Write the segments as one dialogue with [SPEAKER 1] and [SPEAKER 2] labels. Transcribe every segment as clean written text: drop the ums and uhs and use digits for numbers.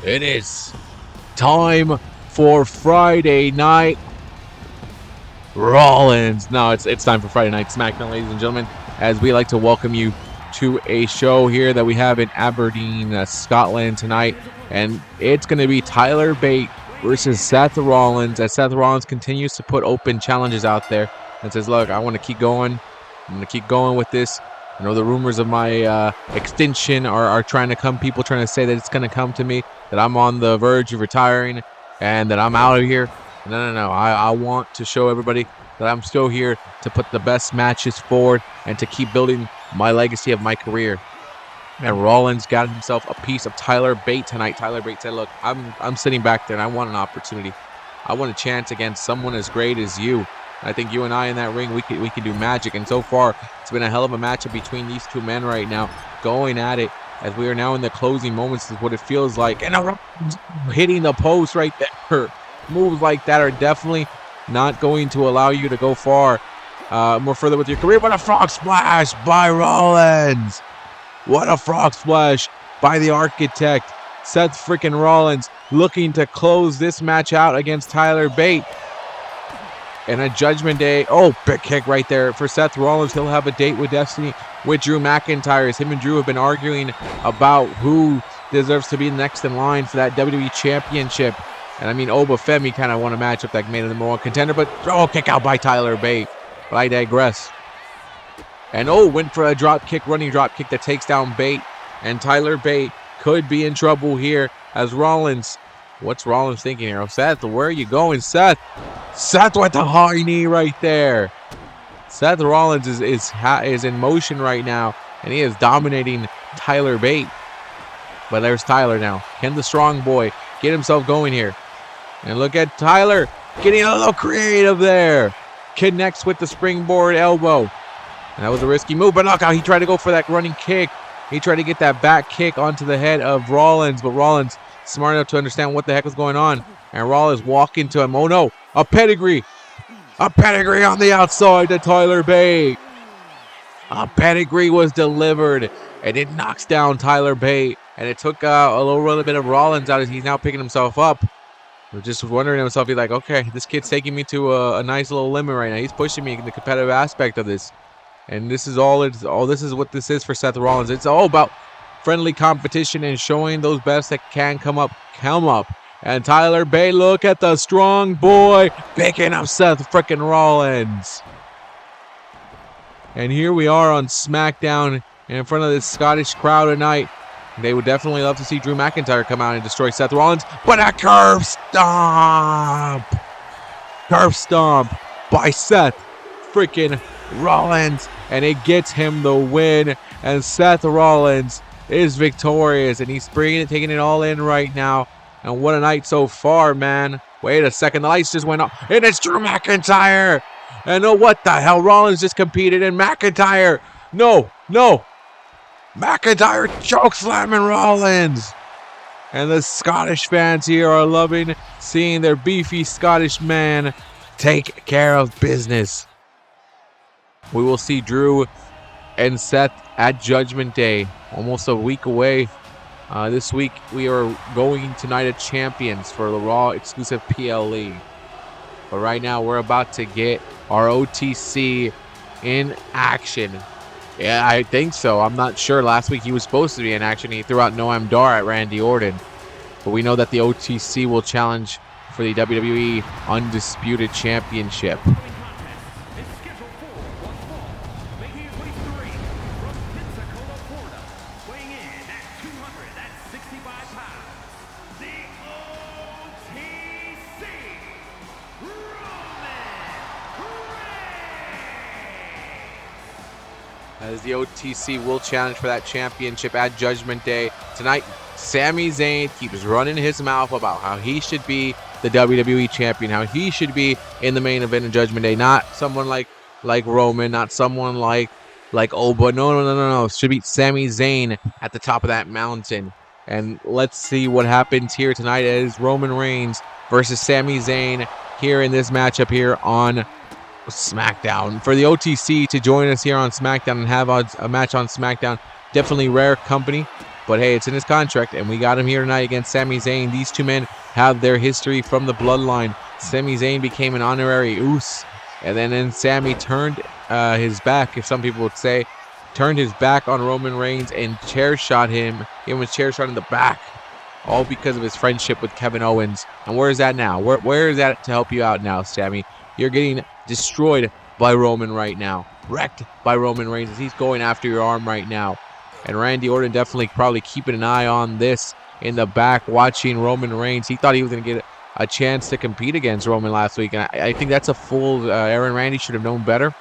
[SPEAKER 1] It is time for Friday Night Rollins. No, it's time for Friday Night SmackDown, ladies and gentlemen, as we like to welcome you to a show here that we have in Aberdeen, Scotland tonight. And it's going to be Tyler Bate versus Seth Rollins, as Seth Rollins continues to put open challenges out there and says, look, I want to keep going. I'm going to keep going with this. I know the rumors of my extension are trying to come. People trying to say that it's going to come to me, that I'm on the verge of retiring and that I'm out of here. No. I want to show everybody that I'm still here to put the best matches forward and to keep building my legacy of my career. And Rollins got himself a piece of Tyler Bate tonight. Tyler Bate said, look, I'm sitting back there and I want an opportunity. I want a chance against someone as great as you. I think you and I in that ring, we can do magic. And so far, it's been a hell of a matchup between these two men right now, going at it as we are now in the closing moments is what it feels like. And hitting the post right there. Moves like that are definitely not going to allow you to go far more further with your career. But a frog splash by Rollins. What a frog splash by the Architect. Seth freaking Rollins looking to close this match out against Tyler Bate. And a Judgment Day. Oh, big kick right there for Seth Rollins. He'll have a date with Destiny with Drew McIntyre. Him and Drew have been arguing about who deserves to be next in line for that WWE Championship. And I mean, Oba Femi kind of won a matchup that made him the number one contender. But kick out by Tyler Bate. But I digress. And went for a drop kick, running drop kick that takes down Bate. And Tyler Bate could be in trouble here as Rollins. What's Rollins thinking here? Oh, Seth, where are you going, Seth? Seth with the high knee right there. Seth Rollins is in motion right now, and he is dominating Tyler Bate. But there's Tyler now. Can the strong boy get himself going here? And look at Tyler getting a little creative there. Connects with the springboard elbow. And that was a risky move, but look how he tried to go for that running kick. He tried to get that back kick onto the head of Rollins, but Rollins smart enough to understand what the heck was going on. And Rollins walking to him. Oh no, a pedigree. A pedigree on the outside to Tyler Bate. A pedigree was delivered, and it knocks down Tyler Bate. And it took a little bit of Rollins out as he's now picking himself up. We're just wondering himself, he's like, okay, this kid's taking me to a nice little limit right now. He's pushing me in the competitive aspect of this. And this is this is what this is for Seth Rollins. It's all about friendly competition and showing those best that can come up. And Tyler Bate, look at the strong boy picking up Seth freaking Rollins. And here we are on SmackDown in front of this Scottish crowd tonight. They would definitely love to see Drew McIntyre come out and destroy Seth Rollins. But a curb stomp. Curb stomp by Seth freaking Rollins. And it gets him the win. And Seth Rollins is victorious. And he's taking it all in right now. And what a night so far, man. Wait a second. The lights just went off. And it's Drew McIntyre. And what the hell? Rollins just competed in McIntyre. No. McIntyre chokeslamming Rollins. And the Scottish fans here are loving seeing their beefy Scottish man take care of business. We will see Drew and Seth at Judgment Day. Almost a week away. This week we are going to Night of Champions for the Raw exclusive PLE. But right now we're about to get our OTC in action. Yeah, I think so. I'm not sure. Last week he was supposed to be in action. He threw out Noam Dar at Randy Orton. But we know that the OTC will challenge for the WWE Undisputed Championship. As the OTC will challenge for that championship at Judgment Day. Tonight, Sami Zayn keeps running his mouth about how he should be the WWE champion, how he should be in the main event of Judgment Day. Not someone like Roman, not someone like Oba. No. It should be Sami Zayn at the top of that mountain. And let's see what happens here tonight as Roman Reigns versus Sami Zayn here in this matchup here on SmackDown. For the OTC to join us here on SmackDown and have a match on SmackDown, definitely rare company. But hey, it's in his contract, and we got him here tonight against Sami Zayn. These two men have their history from the bloodline. Sami Zayn became an honorary Uce, and then Sami turned his back, if some people would say, turned his back on Roman Reigns and chair shot him. Gave him a chair shot in the back, all because of his friendship with Kevin Owens. And where is that now? Where is that to help you out now, Sami? You're getting destroyed by Roman right now, wrecked by Roman Reigns as he's going after your arm right now. And Randy Orton definitely probably keeping an eye on this in the back, watching Roman Reigns. He thought he was going to get a chance to compete against Roman last week. And I think that's a full error. Randy should have known better.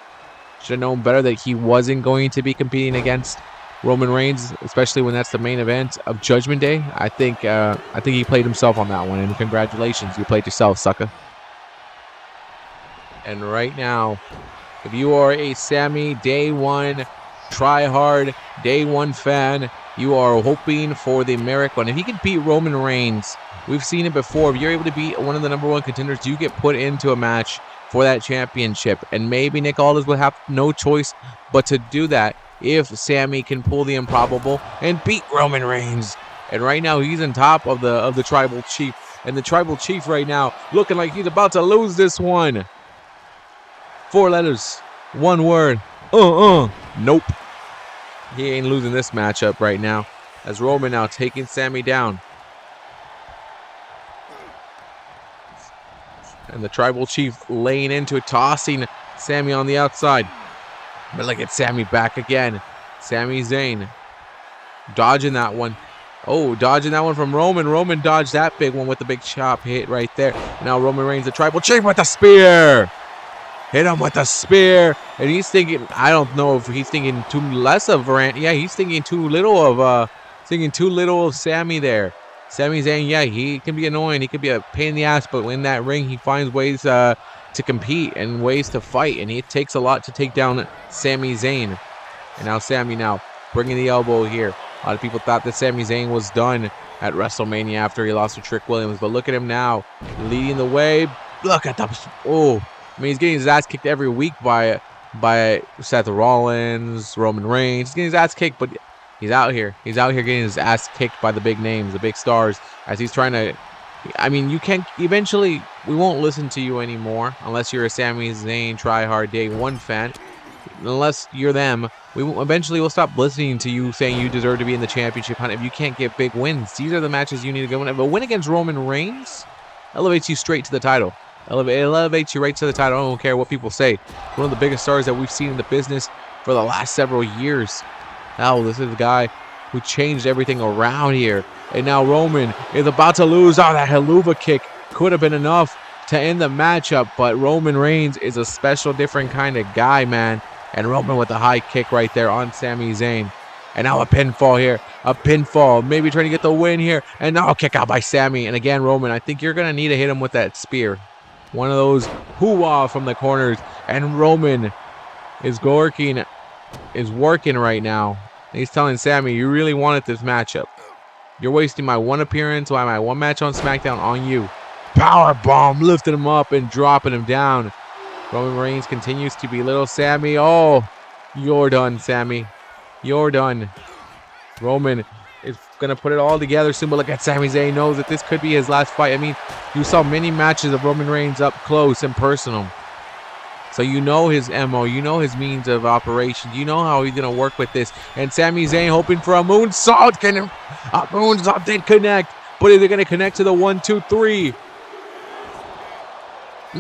[SPEAKER 1] Should have known better that he wasn't going to be competing against Roman Reigns, especially when that's the main event of Judgment Day. I think he played himself on that one. And congratulations, you played yourself, sucker. And right now, if you are a Sami Day One try hard Day One fan, you are hoping for the miracle. And if he can beat Roman Reigns, we've seen it before. If you're able to beat one of the #1 contenders, you get put into a match for that championship. And maybe Nick Aldis will have no choice but to do that if Sami can pull the improbable and beat Roman Reigns. And right now, he's on top of the Tribal Chief. And the Tribal Chief right now looking like he's about to lose this one. 4 letters, 1 word. Nope. He ain't losing this matchup right now. As Roman now taking Sami down. And the Tribal Chief laying into it, tossing Sami on the outside. But look at Sami back again. Sami Zayn dodging that one. Oh, dodging that one from Roman. Roman dodged that big one with the big chop hit right there. Now Roman Reigns, the Tribal Chief with the spear. Hit him with the spear. And he's thinking, I don't know if he's thinking too less of Rand. Yeah, he's thinking too little of Sami there. Sami Zayn, yeah, he can be annoying. He can be a pain in the ass, but in that ring, he finds ways to compete and ways to fight. And it takes a lot to take down Sami Zayn. And now Sami bringing the elbow here. A lot of people thought that Sami Zayn was done at WrestleMania after he lost to Trick Williams. But look at him now, leading the way. Look at the, I mean, he's getting his ass kicked every week by Seth Rollins, Roman Reigns. He's getting his ass kicked, but he's out here. He's out here getting his ass kicked by the big names, the big stars, as he's trying to. I mean, you can't. Eventually, we won't listen to you anymore unless you're a Sami Zayn Try Hard Day One fan. Unless you're them, eventually we'll stop listening to you saying you deserve to be in the championship hunt if you can't get big wins. These are the matches you need to go win. But a win against Roman Reigns elevates you straight to the title. It elevates you right to the title. I don't care what people say. One of the biggest stars that we've seen in the business for the last several years. Now, this is the guy who changed everything around here. And now Roman is about to lose. Oh, that Helluva kick could have been enough to end the matchup. But Roman Reigns is a special, different kind of guy, man. And Roman with a high kick right there on Sami Zayn. And now a pinfall here. A pinfall. Maybe trying to get the win here. And now a kick out by Sami. And again, Roman, I think you're going to need to hit him with that spear. One of those hoo-wah from the corners. And Roman is working right now. And he's telling Sami, you really wanted this matchup. You're wasting my one appearance, my one match on SmackDown on you. Power bomb, lifting him up and dropping him down. Roman Reigns continues to belittle Sami. Oh, you're done, Sami. You're done. Roman is going to put it all together soon, but look at Sami Zayn, knows that this could be his last fight. I mean, you saw many matches of Roman Reigns up close and personal. So you know his MO, you know his means of operation, you know how he's going to work with this. And Sami Zayn hoping for a moonsault. A moonsault did connect, but is it going to connect to the 1, 2, 3?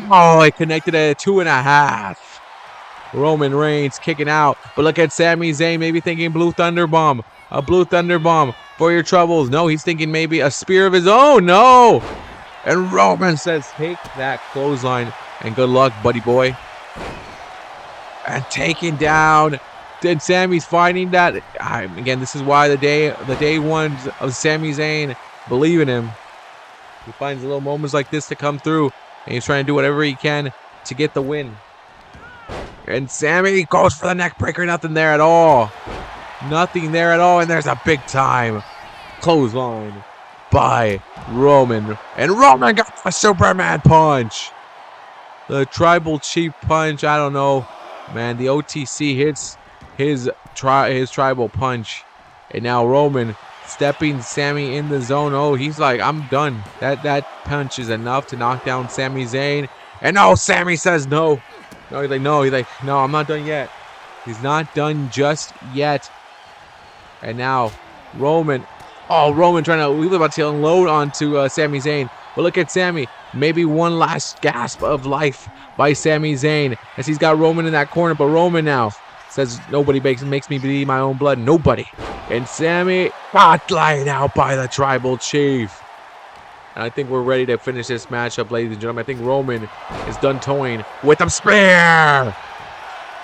[SPEAKER 1] Oh, it connected at a 2.5. Roman Reigns kicking out, but look at Sami Zayn maybe thinking Blue Thunder Bomb. A Blue Thunder Bomb for your troubles. No, he's thinking maybe a spear of his own. No. And Roman says, take that clothesline and good luck, buddy boy. And taken down. Then Sami's finding that. Again, this is why the day ones of Sami Zayn believe in him. He finds little moments like this to come through. And he's trying to do whatever he can to get the win. And Sami goes for the neck breaker. Nothing there at all. Nothing there at all. And there's a big time clothesline by Roman. And Roman got a Superman punch. The Tribal Chief punch. I don't know. Man, the OTC hits his tribal punch. And now Roman stepping Sami in the zone. Oh, he's like, I'm done. That punch is enough to knock down Sami Zayn. And no, Sami says no. No, he's like, no, I'm not done yet. He's not done just yet. And now Roman. Oh, Roman trying to, we were about to unload onto Sami Zayn. But look at Sami. Maybe one last gasp of life by Sami Zayn as he's got Roman in that corner. But Roman now says nobody makes me bleed my own blood. Nobody. And Sami got laid out by the tribal chief. And I think we're ready to finish this matchup, ladies and gentlemen. I think Roman is done towing with a spear.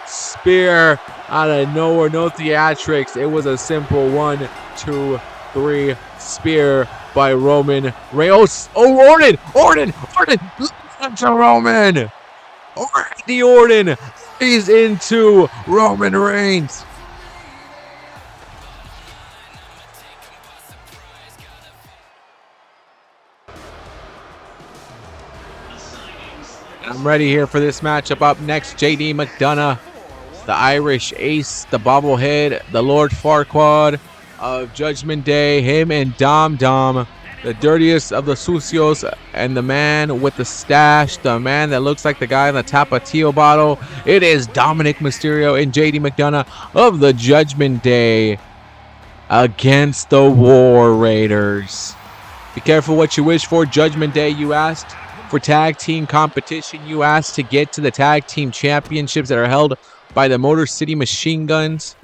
[SPEAKER 1] Spear out of nowhere, no theatrics. It was a simple 1, 2, 3 spear by Roman Reigns. Oh, Orton to Roman. Randy Orton is into Roman Reigns. I'm ready here for this matchup. Up next, JD McDonough, the Irish Ace, the bobblehead, the Lord Farquaad of Judgment Day, him and Dom, the dirtiest of the sucios, and the man with the stash, the man that looks like the guy in the Tapatio bottle. It is Dominic Mysterio and JD McDonough of the Judgment Day against the War Raiders. Be careful what you wish for. Judgment Day, you asked for tag team competition. You asked to get to the tag team championships that are held by the Motor City Machine Guns.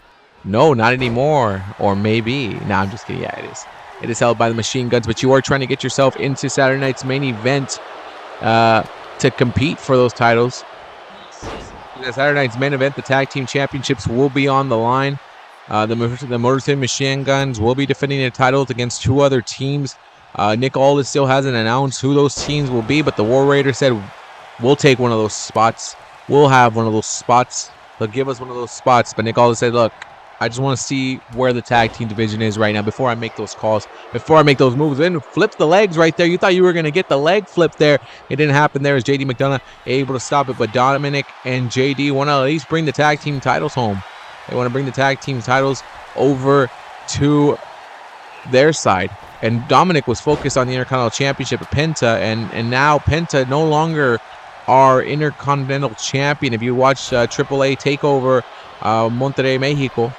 [SPEAKER 1] No, not anymore. Or maybe. No, I'm just kidding. Yeah, it is. It is held by the Machine Guns, but you are trying to get yourself into Saturday night's main event to compete for those titles. Saturday night's main event, the tag team championships will be on the line. The Motor City Machine Guns will be defending their titles against 2 other teams. Nick Aldis still hasn't announced who those teams will be, but the War Raiders said, we'll take one of those spots. We'll have one of those spots. They'll give us one of those spots. But Nick Aldis said, look, I just want to see where the tag team division is right now before I make those calls, before I make those moves. Then flip the legs right there. You thought you were going to get the leg flip there. It didn't happen there as JD McDonough able to stop it. But Dominic and JD want to at least bring the tag team titles home. They want to bring the tag team titles over to their side. And Dominic was focused on the Intercontinental Championship at Penta, and now Penta no longer are Intercontinental Champion. If you watch AAA TakeOver Monterrey, Mexico,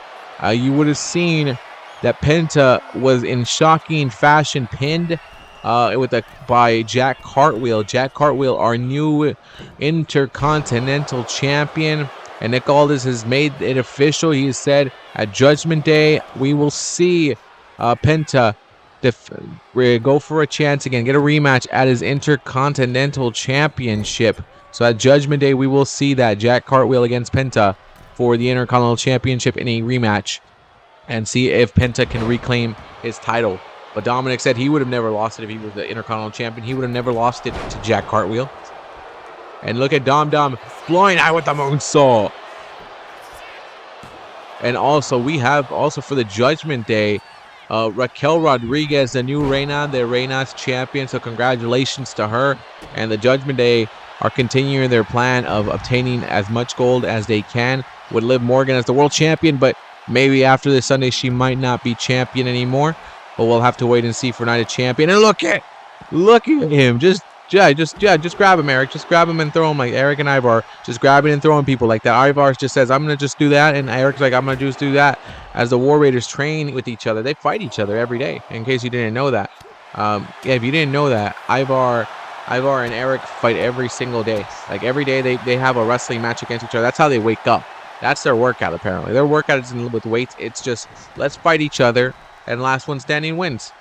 [SPEAKER 1] you would have seen that Penta was in shocking fashion pinned by Jack Cartwheel. Jack Cartwheel, our new Intercontinental Champion. And Nick Aldis has made it official. He said at Judgment Day, we will see Penta go for a chance again, get a rematch at his Intercontinental Championship. So at Judgment Day, we will see that Jack Cartwheel against Penta for the Intercontinental Championship in a rematch and see if Penta can reclaim his title. But Dominic said he would have never lost it if he was the Intercontinental Champion. He would have never lost it to Jack Cartwheel. And look at Dom flying out with the moonsault. And also, we have also for the Judgment Day, Raquel Rodriguez, the new Reina's champion. So congratulations to her. And the Judgment Day are continuing their plan of obtaining as much gold as they can with Liv Morgan as the world champion. But maybe after this Sunday, she might not be champion anymore. But we'll have to wait and see for Night of Champion. And look at him. Just grab him, Eric. Just grab him and throw him like Eric and Ivar. Just grabbing and throwing people like that. Ivar just says, I'm going to just do that. And Eric's like, I'm going to just do that. As the War Raiders train with each other, they fight each other every day, in case you didn't know that. If you didn't know that, Ivar and Eric fight every single day. Like every day they have a wrestling match against each other. That's how they wake up. That's their workout, apparently. Their workout isn't with weights. It's just, let's fight each other, and last one standing wins.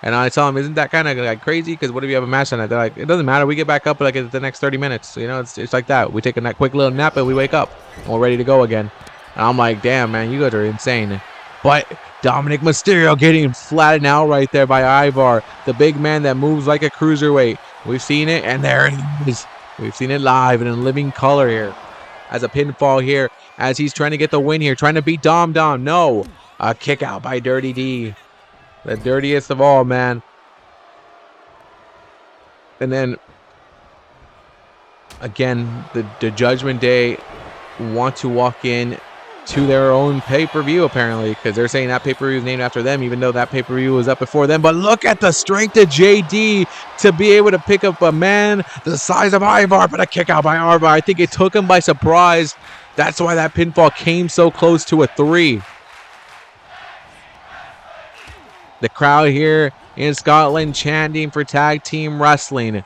[SPEAKER 1] And I tell them, isn't that kind of like crazy? Because what if you have a match on it? They're like, it doesn't matter. We get back up like in the next 30 minutes. You know, it's like that. We take a quick little nap and we wake up. And we're ready to go again. And I'm like, damn, man, you guys are insane. But Dominic Mysterio getting flattened out right there by Ivar, the big man that moves like a cruiserweight. We've seen it, and there it is. We've seen it live and in living color here. As a pinfall here, as he's trying to get the win here, trying to beat Dom. No, a kick out by Dirty D. The dirtiest of all, man. And then, again, the Judgment Day want to walk in to their own pay-per-view, apparently, because they're saying that pay-per-view is named after them, even though that pay-per-view was up before them. But look at the strength of JD to be able to pick up a man the size of Ivar, but a kick out by Ivar. I think it took him by surprise. That's why that pinfall came so close to a 3. The crowd here in Scotland chanting for tag team wrestling.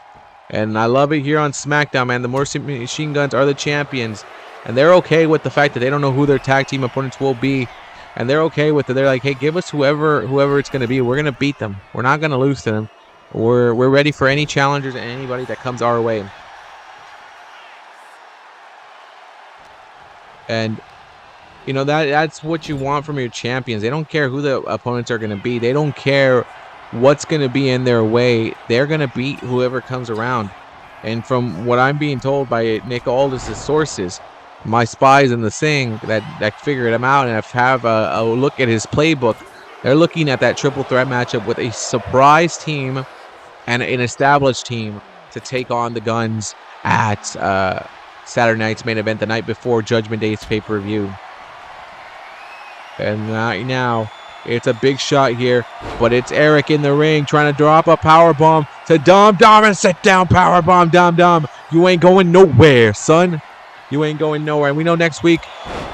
[SPEAKER 1] And I love it here on SmackDown, man. The Machine Guns are the champions. And they're okay with the fact that they don't know who their tag team opponents will be. And they're okay with it. They're like, hey, give us whoever it's going to be. We're going to beat them. We're not going to lose to them. We're ready for any challengers and anybody that comes our way. And, you know, that's what you want from your champions. They don't care who the opponents are going to be. They don't care what's going to be in their way. They're going to beat whoever comes around. And from what I'm being told by Nick Aldis' sources, my spies in the thing that figured him out and have a look at his playbook, they're looking at that triple threat matchup with a surprise team and an established team to take on the Guns at Saturday night's main event, the night before Judgment Day's pay-per-view. And right now, it's a big shot here, but it's Eric in the ring trying to drop a powerbomb to Dom. And sit down powerbomb, Dom. You ain't going nowhere, son. You ain't going nowhere. And we know next week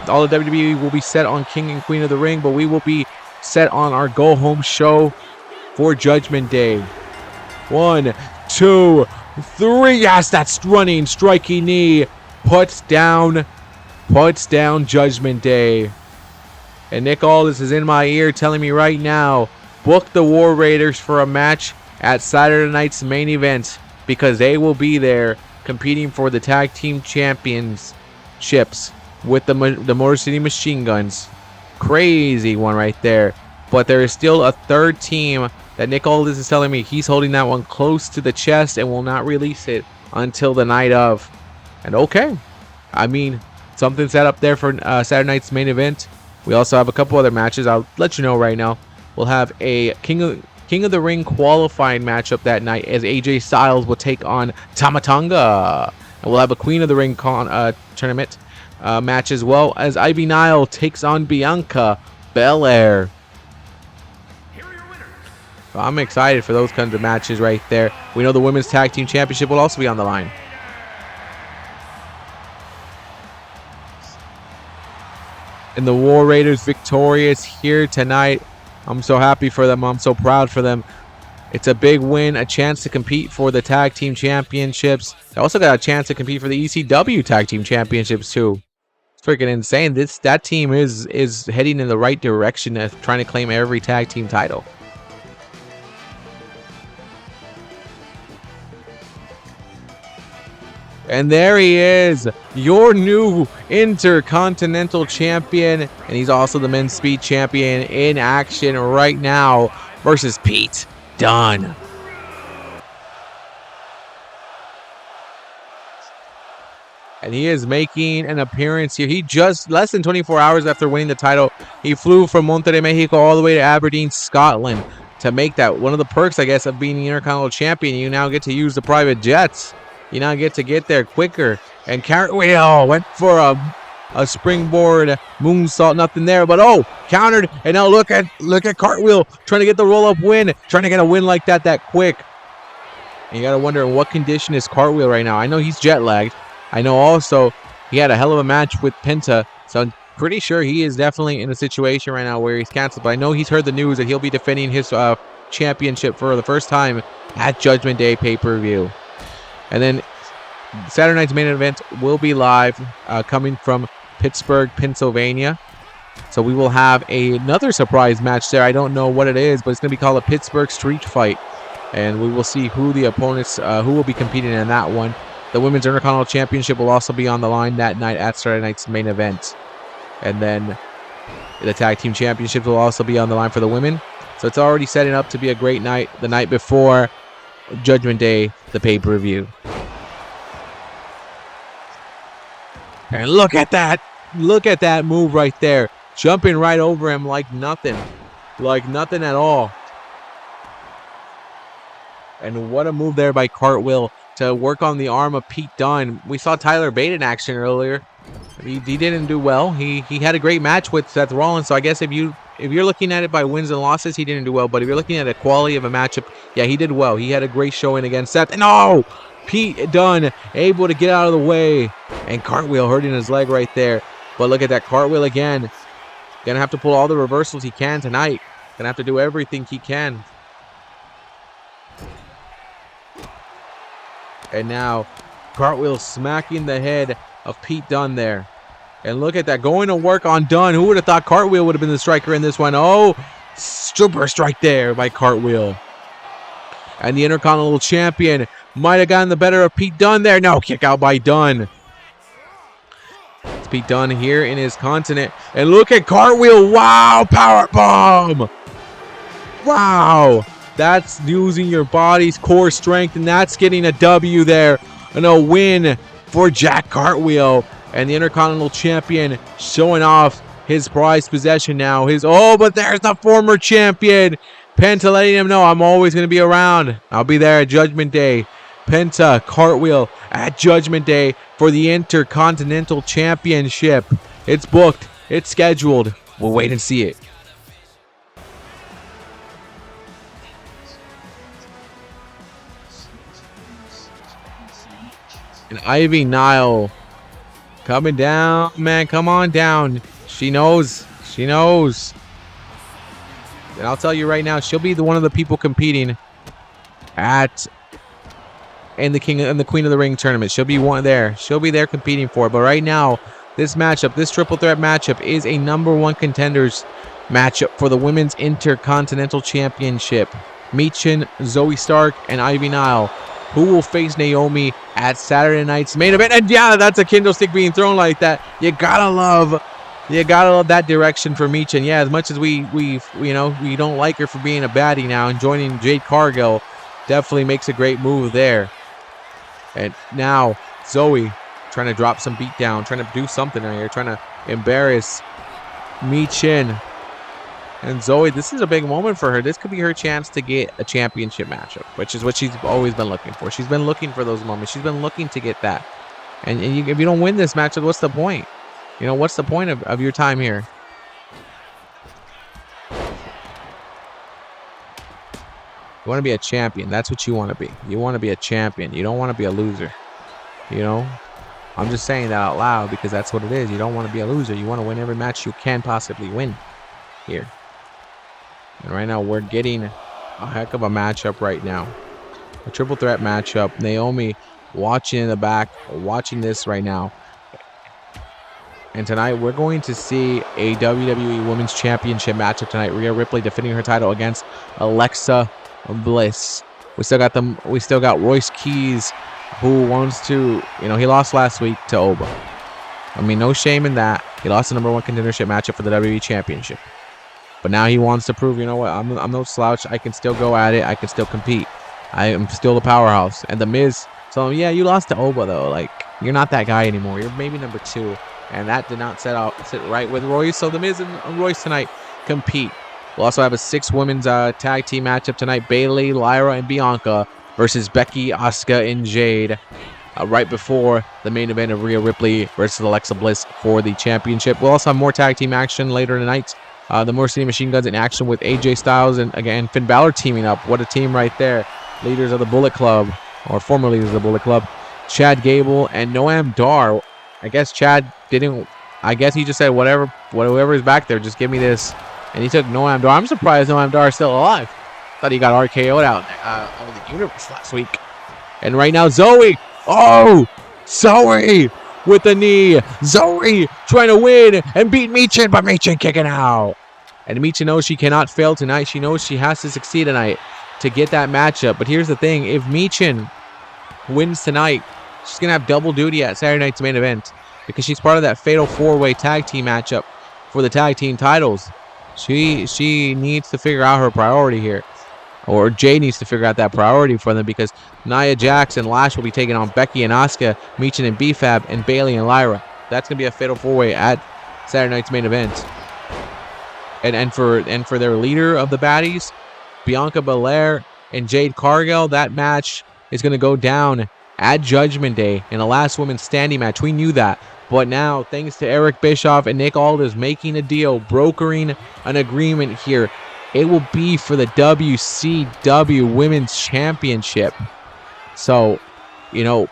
[SPEAKER 1] all the WWE will be set on King and Queen of the Ring, but we will be set on our go-home show for Judgment Day. 1, 2, 3. Yes, that's running, striking knee. Puts down Judgment Day. And Nick Aldis is in my ear telling me right now, book the War Raiders for a match at Saturday night's main event, because they will be there competing for the tag team championships with the Motor City Machine Guns. Crazy one right there. But there is still a third team that Nick Aldis is telling me he's holding that one close to the chest and will not release it until the night of. And okay, I mean, something set up there for Saturday night's main event. We also have a couple other matches. I'll let you know right now. We'll have a King of the Ring qualifying matchup that night as AJ Styles will take on Tama Tonga. And we'll have a Queen of the Ring tournament match, as well as Ivy Nile takes on Bianca Belair. So I'm excited for those kinds of matches right there. We know the Women's Tag Team Championship will also be on the line. And the War Raiders victorious here tonight. I'm so happy for them. I'm so proud for them. It's a big win, a chance to compete for the Tag Team Championships. They also got a chance to compete for the ECW Tag Team Championships too. It's freaking insane. That team is heading in the right direction of trying to claim every tag team title. And there he is, your new Intercontinental Champion. And he's also the Men's Speed Champion in action right now versus Pete Dunne. And he is making an appearance here. He just, less than 24 hours after winning the title, he flew from Monterrey, Mexico all the way to Aberdeen, Scotland to make that. One of the perks, I guess, of being the Intercontinental Champion, you now get to use the private jets. You now get to get there quicker. And Cartwheel went for a springboard moonsault, nothing there, but oh, countered. And now look at Cartwheel trying to get the roll-up win, trying to get a win like that quick. And you gotta wonder in what condition is Cartwheel right now. I know he's jet lagged. I know also he had a hell of a match with Penta, so I'm pretty sure he is definitely in a situation right now where he's canceled. But I know he's heard the news that he'll be defending his championship for the first time at Judgment Day pay-per-view. And then Saturday night's main event will be live, coming from Pittsburgh, Pennsylvania. So we will have another surprise match there. I don't know what it is, but it's going to be called a Pittsburgh Street Fight. And we will see who the opponents, who will be competing in that one. The Women's Intercontinental Championship will also be on the line that night at Saturday night's main event. And then the Tag Team Championships will also be on the line for the women. So it's already setting up to be a great night the night before Judgment Day, the pay-per-view. And look at that. Look at that move right there. Jumping right over him like nothing. Like nothing at all. And what a move there by Cartwheel to work on the arm of Pete Dunne. We saw Tyler Bate in action earlier. He didn't do well. He had a great match with Seth Rollins. So I guess if you're looking at it by wins and losses, he didn't do well. But if you're looking at the quality of a matchup, yeah, he did well. He had a great showing against Seth. And oh, Pete Dunne able to get out of the way, and Cartwheel hurting his leg right there. But look at that Cartwheel again. Gonna have to pull all the reversals he can tonight. Gonna have to do everything he can. And now Cartwheel smacking the head of Pete Dunne there. And look at that, going to work on Dunne. Who would have thought Cartwheel would have been the striker in this one? Oh, super strike there by Cartwheel. And the Intercontinental Champion might have gotten the better of Pete Dunne there. No, kick out by Dunne. It's Pete Dunne here in his continent. And look at Cartwheel. Wow, power bomb. Wow. That's using your body's core strength, and that's getting a W there. And a win for Jack Cartwheel. And the Intercontinental Champion showing off his prized possession now. But there's the former champion. Penta letting him know, I'm always going to be around. I'll be there at Judgment Day. Penta, Cartwheel at Judgment Day for the Intercontinental Championship. It's booked. It's scheduled. We'll wait and see it. And Ivy Nile coming down, man. Come on down. She knows. She knows. And I'll tell you right now, she'll be one of the people competing in the King and the Queen of the Ring tournament. She'll be one there. She'll be there competing for it. But right now, this matchup, this triple threat matchup, is a #1 contenders matchup for the Women's Intercontinental Championship. Michin, Zoey Stark, and Ivy Nile, who will face Naomi at Saturday night's main event. And yeah, that's a kendo stick being thrown like that. You gotta love that direction for Michin. Yeah, as much as we don't like her for being a baddie now, and joining Jade Cargill definitely makes a great move there. And now Zoey trying to drop some beat down, trying to do something right here, trying to embarrass Michin. And Zoey, this is a big moment for her. This could be her chance to get a championship matchup, which is what she's always been looking for. She's been looking for those moments. She's been looking to get that. And if you don't win this matchup, what's the point? You know, what's the point of your time here? You want to be a champion. That's what you want to be. You want to be a champion. You don't want to be a loser. You know? I'm just saying that out loud because that's what it is. You don't want to be a loser. You want to win every match you can possibly win here. And right now we're getting a heck of a matchup right now. A triple threat matchup. Naomi watching in the back, watching this right now. And tonight we're going to see a WWE Women's Championship matchup tonight. Rhea Ripley defending her title against Alexa Bliss. We still got Royce Keys, who wants to, he lost last week to Oba. I mean, no shame in that. He lost the #1 contendership matchup for the WWE Championship. But now he wants to prove, you know what, I'm no slouch. I can still go at it. I can still compete. I am still the powerhouse. And The Miz told him, yeah, you lost to Oba, though. Like, you're not that guy anymore. You're maybe #2. And that did not sit right with Royce. So The Miz and Royce tonight compete. We'll also have a 6-women's tag team matchup tonight. Bayley, Lyra, and Bianca versus Becky, Asuka, and Jade. Right before the main event of Rhea Ripley versus Alexa Bliss for the championship. We'll also have more tag team action later tonight. The Motor City Machine Guns in action with AJ Styles and, again, Finn Bálor teaming up. What a team right there. Leaders of the Bullet Club, or former leaders of the Bullet Club. Chad Gable and Noam Dar. I guess Chad didn't... I guess he just said, whatever is back there, just give me this. And he took Noam Dar. I'm surprised Noam Dar is still alive. Thought he got RKO'd out over the Universe last week. And right now, Zoey. Oh, Zoey with the knee. Zoey trying to win and beat Michin, but Michin kicking out. And Michin knows she cannot fail tonight. She knows she has to succeed tonight to get that matchup. But here's the thing. If Michin wins tonight, she's going to have double duty at Saturday night's main event because she's part of that fatal 4-way tag team matchup for the tag team titles. She needs to figure out her priority here. Or Jay needs to figure out that priority for them because Nia Jax and Lash will be taking on Becky and Asuka, Michin and B-Fab, and Bayley and Lyra. That's going to be a fatal 4-way at Saturday night's main event. And for their leader of the baddies, Bianca Belair and Jade Cargill, that match is going to go down at Judgment Day in the last women's standing match. We knew that. But now, thanks to Eric Bischoff and Nick Aldis making a deal, brokering an agreement here, it will be for the WCW Women's Championship. So, you know,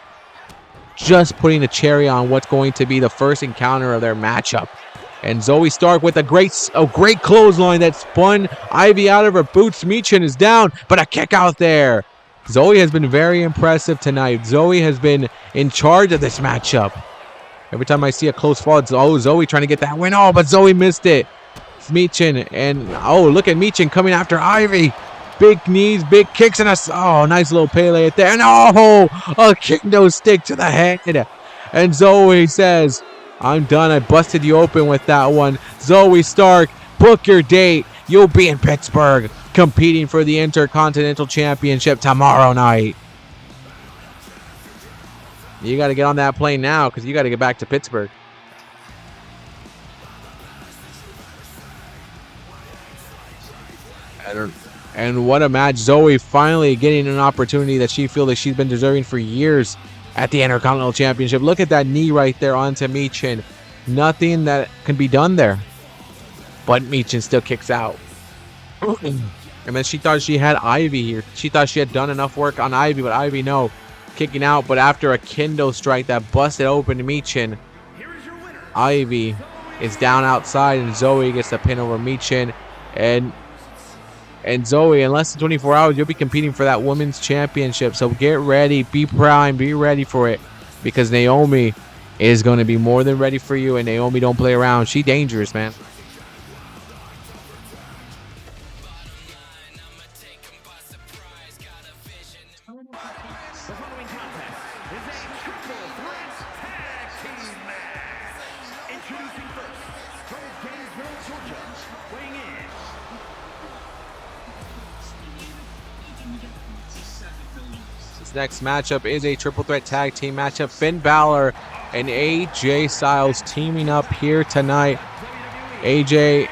[SPEAKER 1] just putting a cherry on what's going to be the first encounter of their matchup. And Zoey Stark with a great clothesline that spun Ivy out of her boots. Michin is down, but a kick out there. Zoey has been very impressive tonight. Zoey has been in charge of this matchup. Every time I see a close fall, it's Zoey trying to get that win. Oh, but Zoey missed it. It's Michin, and look at Michin coming after Ivy. Big knees, big kicks, and nice little Pele at there. And a kendo stick to the head. And Zoey says, I'm done. I busted you open with that one. Zoey Stark, book your date. You'll be in Pittsburgh competing for the Intercontinental Championship tomorrow night. You got to get on that plane now because you got to get back to Pittsburgh. And what a match. Zoey finally getting an opportunity that she feels like she's been deserving for years at the Intercontinental Championship. Look at that knee right there onto Michin. Nothing that can be done there. But Michin still kicks out. And then she thought she had Ivy here. She thought she had done enough work on Ivy, but Ivy, no. Kicking out, but after a kendo strike that busted open to Michin, Ivy is down outside, and Zoey gets the pin over Michin. And Zoey, in less than 24 hours, you'll be competing for that women's championship. So get ready, be primed, be ready for it, because Naomi is going to be more than ready for you, and Naomi don't play around. She dangerous, man. This next matchup is a triple threat tag team matchup. Finn Bálor and AJ Styles teaming up here tonight. AJ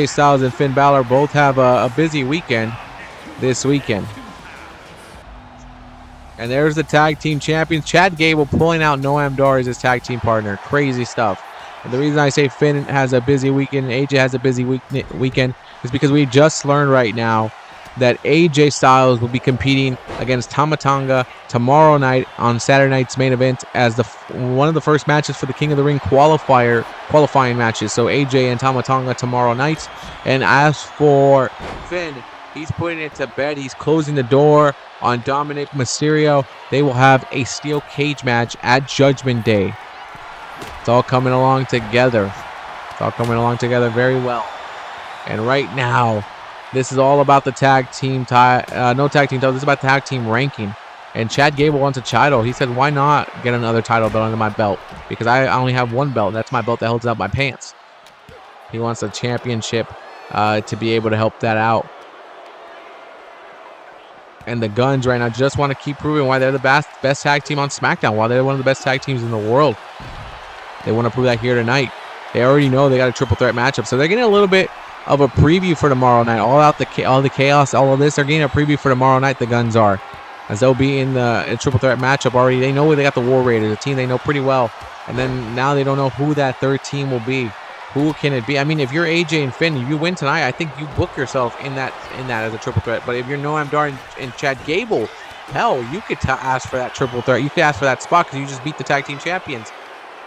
[SPEAKER 1] Styles and Finn Bálor both have a busy weekend this weekend. And there's the tag team champions. Chad Gable pulling out Noam Dar as his tag team partner. Crazy stuff. And the reason I say Finn has a busy weekend and AJ has a busy weekend is because we just learned right now that AJ Styles will be competing against Tama Tonga tomorrow night on Saturday night's main event as one of the first matches for the King of the Ring qualifying matches. So AJ and Tama Tonga tomorrow night. And as for Finn, he's putting it to bed. He's closing the door on Dominic Mysterio. They will have a steel cage match at Judgment Day. It's all coming along together. It's all coming along together very well. And right now, this is all about the tag team no tag team title. This is about tag team ranking. And Chad Gable wants a title. He said, why not get another title belt under my belt? Because I only have one belt. That's my belt that holds up my pants. He wants a championship to be able to help that out. And the Guns right now just want to keep proving why they're the best tag team on SmackDown. Why they're one of the best tag teams in the world. They want to prove that here tonight. They already know they got a triple threat matchup. So they're getting a little bit of a preview for tomorrow night. All the chaos, all of this. They're getting a preview for tomorrow night, the Guns are. As they'll be in the triple threat matchup already. They know they got the War Raiders, a team they know pretty well. And then now they don't know who that third team will be. Who can it be? I mean, if you're AJ and Finn, if you win tonight, I think you book yourself in that as a triple threat. But if you're Noam Dar and Chad Gable, hell, you could ask for that triple threat. You could ask for that spot because you just beat the tag team champions.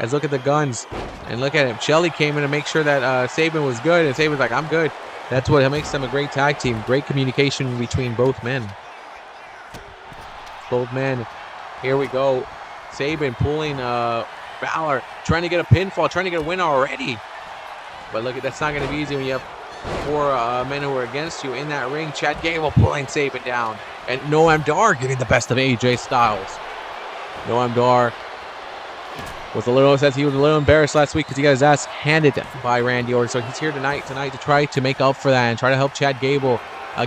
[SPEAKER 1] As look at the Guns and look at him. Shelly came in to make sure that Sabin was good, and Sabin's like, I'm good. That's what makes them a great tag team. Great communication between both men. Both men. Here we go. Sabin pulling Bálor, trying to get a pinfall, trying to get a win already. But look, that's not going to be easy when you have four men who are against you in that ring. Chad Gable pulling Sabin down. And Noam Dar getting the best of AJ Styles. Noam Dar says he was a little embarrassed last week because he got his ass handed by Randy Orton. So he's here tonight to try to make up for that and try to help Chad Gable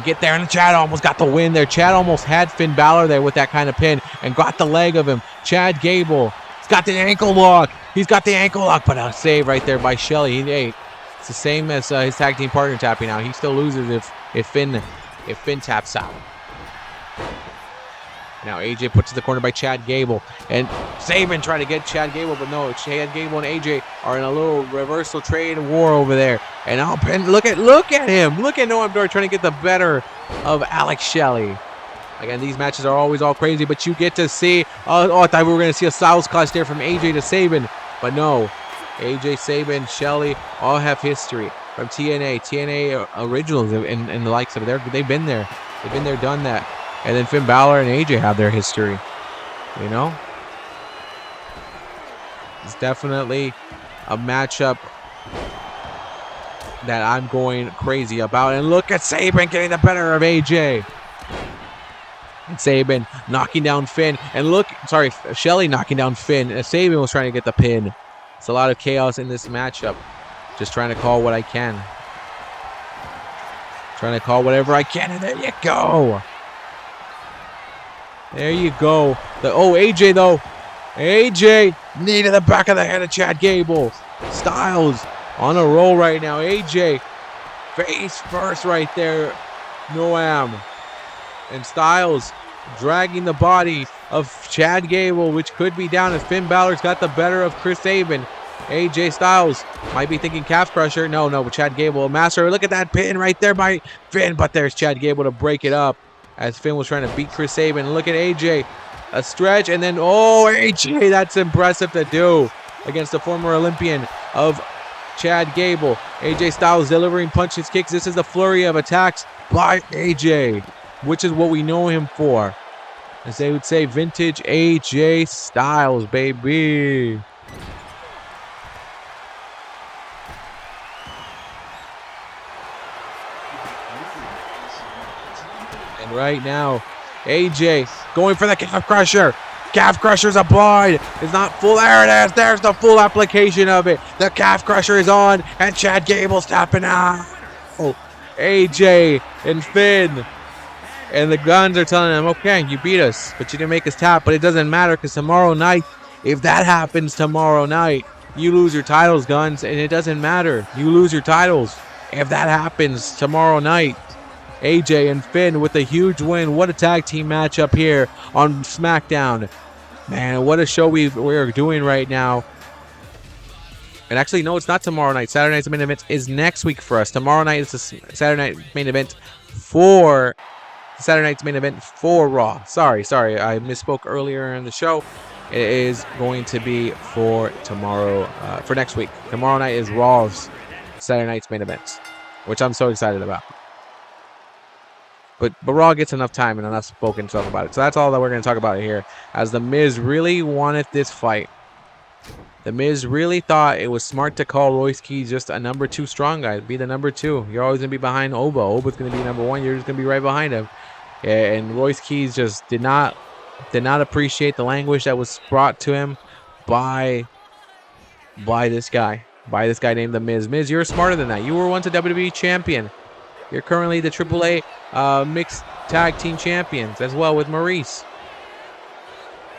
[SPEAKER 1] get there. And Chad almost got the win there. Chad almost had Finn Bálor there with that kind of pin and got the leg of him. Chad Gable, he's got the ankle lock. He's got the ankle lock, but a save right there by Shelly. Hey, it's the same as his tag team partner tapping out. He still loses if Finn taps out. Now AJ puts to the corner by Chad Gable. And Saban trying to get Chad Gable, but no, Chad Gable and AJ are in a little reversal trade war over there. And look at him. Look at Noam Dar trying to get the better of Alex Shelley. Again, these matches are always all crazy, but you get to see. I thought we were going to see a Styles Clash there from AJ to Saban, but no. AJ, Saban, Shelley all have history from TNA originals and the likes of it. They've been there. They've been there, done that. And then Finn Bálor and AJ have their history. You know? It's definitely a matchup that I'm going crazy about. And look at Saban getting the better of AJ. And Saban knocking down Finn. And Shelley knocking down Finn. And Saban was trying to get the pin. It's a lot of chaos in this matchup. Just trying to call what I can. Trying to call whatever I can. And there you go. There you go. AJ though. AJ knee to the back of the head of Chad Gable. Styles on a roll right now. AJ face first right there. Noam. And Styles dragging the body of Chad Gable, which could be down if Finn Bálor's got the better of Chris Sabin. AJ Styles might be thinking calf crusher. No, Chad Gable, master. Look at that pin right there by Finn, but there's Chad Gable to break it up as Finn was trying to beat Chris Sabin. Look at AJ, a stretch, and then, AJ, that's impressive to do against the former Olympian of Chad Gable. AJ Styles delivering punches, kicks. This is the flurry of attacks by AJ, which is what we know him for. As they would say, vintage AJ Styles, baby. And right now, AJ going for the calf crusher. Calf crusher's applied. It's not full. There it is. There's the full application of it. The calf crusher is on, and Chad Gable's tapping out. AJ and Finn. And the Guns are telling him, okay, you beat us, but you didn't make us tap. But it doesn't matter because tomorrow night, if that happens tomorrow night, you lose your titles, Guns, and it doesn't matter. You lose your titles if that happens tomorrow night. AJ and Finn with a huge win. What a tag team matchup here on SmackDown. Man, what a show we're doing right now. And actually, no, it's not tomorrow night. Saturday night's main event is next week for us. Tomorrow night is the Saturday night main event for Raw. Sorry, I misspoke earlier in the show. It is going to be for tomorrow, for next week. Tomorrow night is Raw's Saturday night's main event, which I'm so excited about. But Raw gets enough time and enough spoken stuff about it. So that's all that we're going to talk about here. As The Miz really wanted this fight. The Miz really thought it was smart to call Royce Keys just a number 2 strong guy. Be the number 2. You're always going to be behind Oba. Oba's going to be number 1. You're just going to be right behind him. And Royce Keys just did not appreciate the language that was brought to him by this guy. By this guy named The Miz. Miz, you're smarter than that. You were once a WWE champion. You're currently the AAA mixed tag team champions as well with Maurice.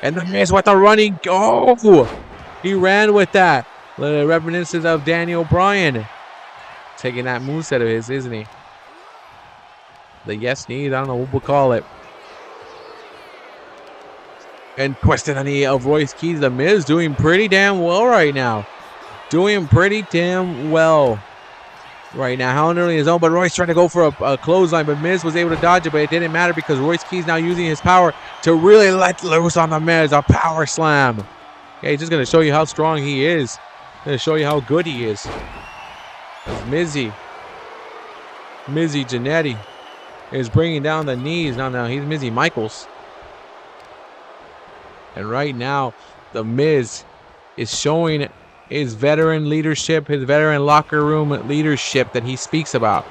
[SPEAKER 1] And The Miz with the running. He ran with that. The reminiscence of Daniel Bryan. Taking that moveset of his, isn't he? The yes knees, I don't know what we'll call it. And twisting the knee of Royce Keys. The Miz doing pretty damn well right now. Doing pretty damn well right now. Howling early in his own, but Royce trying to go for a clothesline, but Miz was able to dodge it, but it didn't matter because Royce Keys now using his power to really let loose on The Miz. A power slam. Yeah, he's just going to show you how strong he is. Going to show you how good he is. As Mizzy Jannetty is bringing down the knees. Now he's Mizzy Michaels. And right now, The Miz is showing his veteran leadership, his veteran locker room leadership that he speaks about.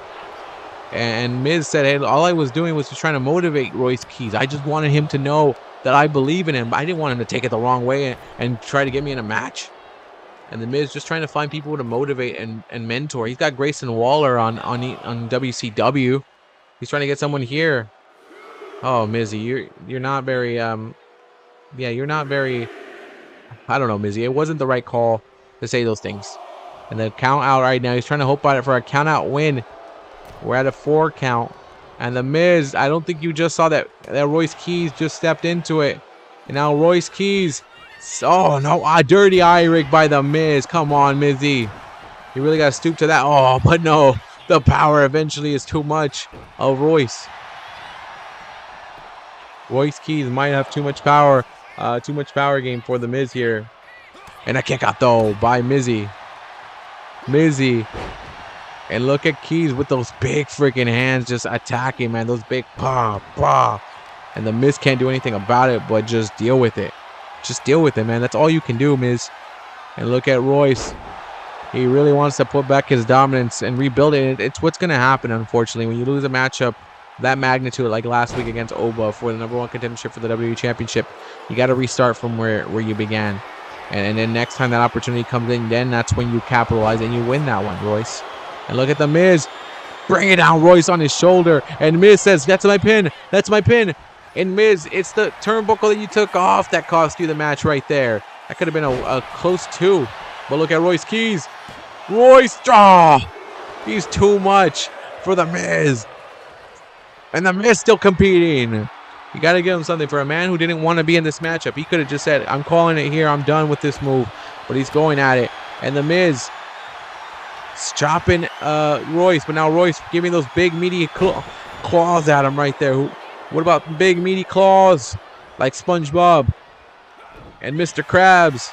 [SPEAKER 1] And Miz said, hey, all I was doing was just trying to motivate Royce Keys. I just wanted him to know that I believe in him. I didn't want him to take it the wrong way and try to get me in a match. And The Miz just trying to find people to motivate and mentor. He's got Grayson Waller on WCW. He's trying to get someone here. Oh, Mizzy, you're not very you're not very, I don't know, Mizzy. It wasn't the right call to say those things. And the count out right now. He's trying to hope for a count out win. We're at a 4 count And the Miz, I don't think you just saw that Royce Keys just stepped into it. And now Royce Keys. Oh, no. Dirty eye rig by the Miz. Come on, Mizzy. You really got to stoop to that. Oh, but no. The power eventually is too much of Royce. Royce Keys might have too much power. Too much power game for the Miz here. And a kick out, though, by Mizzy. And look at Keys with those big freaking hands just attacking, man. Those big bah. And the Miz can't do anything about it, but just deal with it. Just deal with it, man. That's all you can do, Miz. And look at Royce. He really wants to put back his dominance and rebuild it. It's what's going to happen, unfortunately. When you lose a matchup that magnitude, like last week against Oba for the #1 contendership for the WWE Championship, you got to restart from where you began. And then next time that opportunity comes in, then that's when you capitalize and you win that one, Royce. And look at the Miz. Bringing down Royce on his shoulder. And Miz says, that's my pin. That's my pin. And Miz, it's the turnbuckle that you took off that cost you the match right there. That could have been a close two. But look at Royce Keys. Royce, he's too much for the Miz. And the Miz still competing. You got to give him something. For a man who didn't want to be in this matchup, he could have just said, I'm calling it here. I'm done with this move. But he's going at it. And the Miz chopping Royce. But now Royce giving those big, meaty claws at him right there. What about big, meaty claws like SpongeBob and Mr. Krabs?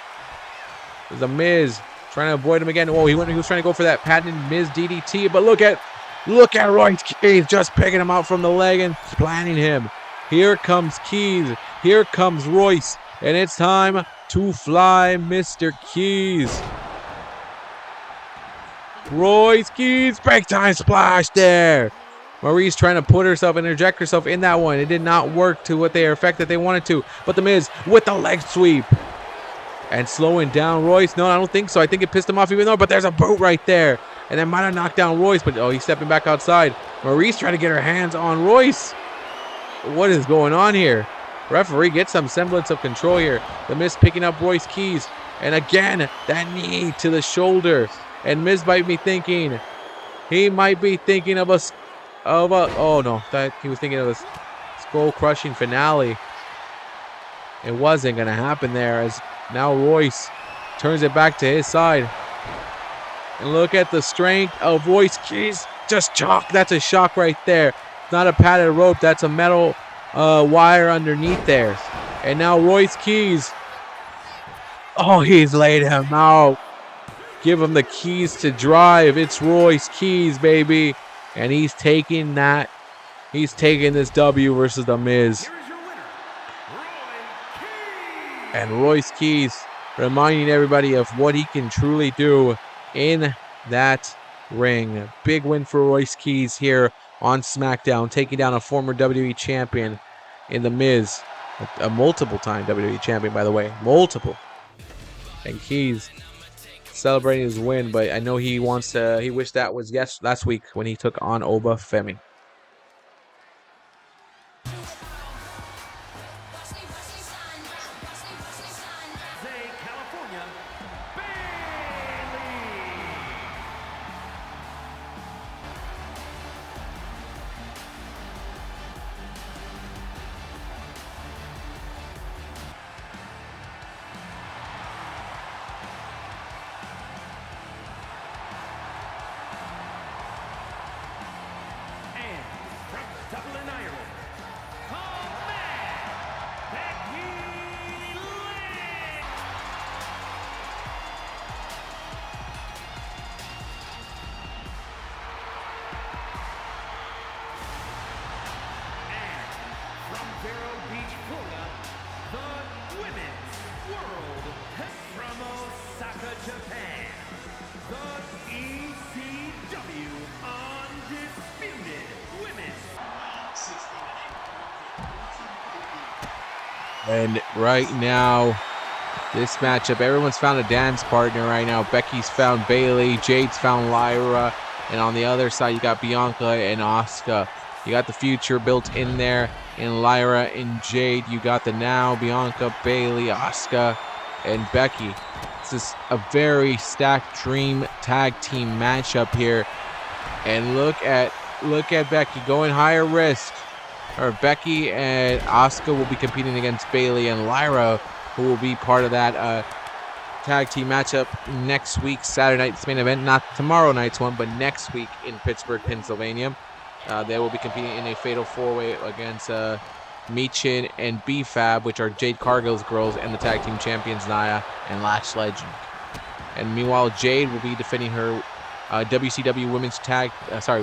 [SPEAKER 1] There's a Miz trying to avoid him again. Oh, he was trying to go for that patented Miz DDT. But look at Royce Keys just picking him out from the leg and planting him. Here comes Keys. Here comes Royce. And it's time to fly Mr. Keys. Royce Keys, big time splash there. Marie's trying to put herself, interject herself in that one. It did not work to what their effect that they wanted to. But the Miz with the leg sweep. And slowing down Royce. No, I don't think so. I think it pissed him off even more. But there's a boot right there. And that might have knocked down Royce. But, oh, he's stepping back outside. Marie's trying to get her hands on Royce. What is going on here? Referee, get some semblance of control here. The Miz picking up Royce Keys. And again, that knee to the shoulder. And Miz might be thinking, he might be thinking of a oh no, that he was thinking of a skull-crushing finale. It wasn't going to happen there, as now Royce turns it back to his side. And look at the strength of Royce Keys. Just shock. That's a shock right there. It's not a padded rope. That's a metal wire underneath there. And now Royce Keys. Oh, he's laid him out. Give him the keys to drive. It's Royce Keys, baby. And he's taking that. He's taking this W versus the Miz. And Royce Keys reminding everybody of what he can truly do in that ring. Big win for Royce Keys here on SmackDown, taking down a former WWE champion in the Miz. A multiple-time WWE champion, by the way. Multiple. And Keys celebrating his win, but I know he wished that was last week when he took on Oba Femi. And right now, this matchup, everyone's found a dance partner right now. Becky's found Bayley, Jade's found Lyra, and on the other side, you got Bianca and Asuka. You got the future built in there in Lyra and Jade. You got the now, Bianca, Bayley, Asuka, and Becky. This is a very stacked dream tag team matchup here. And look at look at Becky going higher risk. Or Becky and Asuka will be competing against Bayley and Lyra, who will be part of that tag team matchup next week, Saturday night's main event. Not tomorrow night's one, but next week in Pittsburgh, Pennsylvania. They will be competing in a fatal four-way against Michin and B-Fab, which are Jade Cargill's girls, and the tag team champions Nia and Lash Legend. And meanwhile, Jade will be defending her WCW